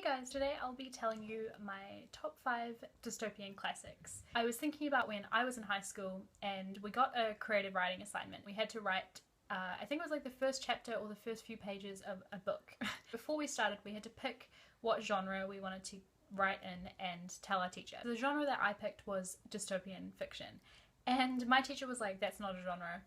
guys, today I'll be telling you my top 5 dystopian classics. I was thinking about when I was in high school and we got a creative writing assignment. We had to write, I think it was like the first chapter or the first few pages of a book. Before we started, we had to pick what genre we wanted to write in and tell our teacher. The genre that I picked was dystopian fiction. And my teacher was like, that's not a genre.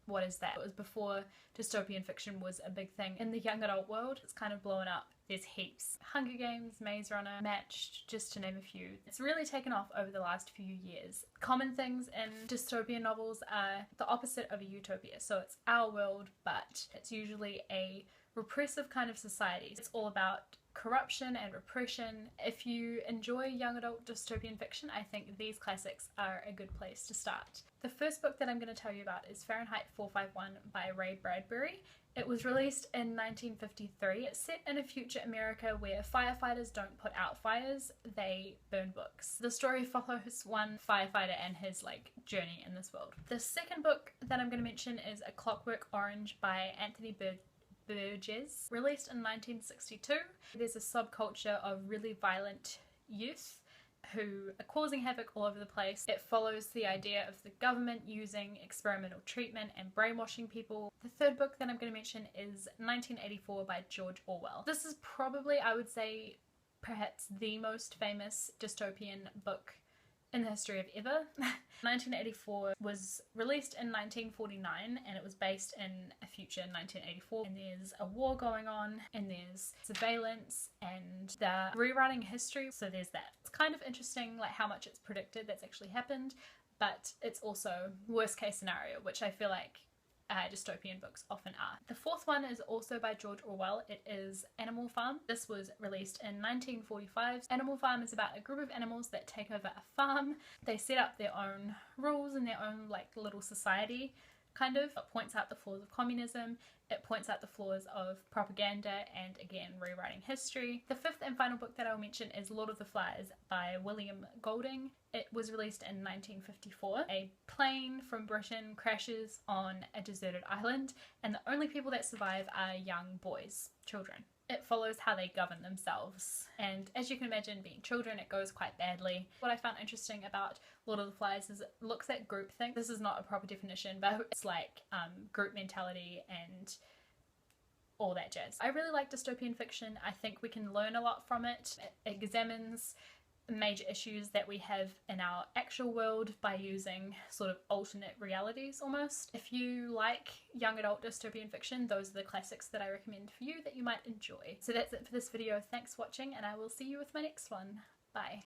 What is that? It was before dystopian fiction was a big thing in the young adult world. It's kind of blown up. There's heaps. Hunger Games, Maze Runner, Matched, just to name a few. It's really taken off over the last few years. Common things in dystopian novels are the opposite of a utopia. So it's our world, but it's usually a repressive kind of society. It's all about corruption and repression. If you enjoy young adult dystopian fiction, I think these classics are a good place to start. The first book that I'm going to tell you about is Fahrenheit 451 by Ray Bradbury. It was released in 1953. It's set in a future America where firefighters don't put out fires, they burn books. The story follows one firefighter and his journey in this world. The second book that I'm going to mention is A Clockwork Orange by Anthony Burgess, released in 1962. There's a subculture of really violent youth who are causing havoc all over the place. It follows the idea of the government using experimental treatment and brainwashing people. The third book that I'm going to mention is 1984 by George Orwell. This is probably, I would say, perhaps the most famous dystopian book in the history of ever. 1984 was released in 1949 and it was based in a future in 1984, and there's a war going on and there's surveillance and they're rewriting history, so there's that. It's kind of interesting how much it's predicted that's actually happened, but it's also worst case scenario, which I feel like dystopian books often are. The fourth one is also by George Orwell. It is Animal Farm. This was released in 1945. Animal Farm is about a group of animals that take over a farm. They set up their own rules and their own little society, kind of. It points out the flaws of communism, it points out the flaws of propaganda, and again rewriting history. The fifth and final book that I'll mention is Lord of the Flies by William Golding. It was released in 1954. A plane from Britain crashes on a deserted island and the only people that survive are young boys, children. It follows how they govern themselves, and as you can imagine, being children, it goes quite badly. What I found interesting about Lord of the Flies is it looks at groupthink. This is not a proper definition, but it's group mentality and all that jazz. I really like dystopian fiction. I think we can learn a lot from it. It examines major issues that we have in our actual world by using sort of alternate realities almost. If you like young adult dystopian fiction, those are the classics that I recommend for you that you might enjoy. So that's it for this video. Thanks for watching and I will see you with my next one. Bye.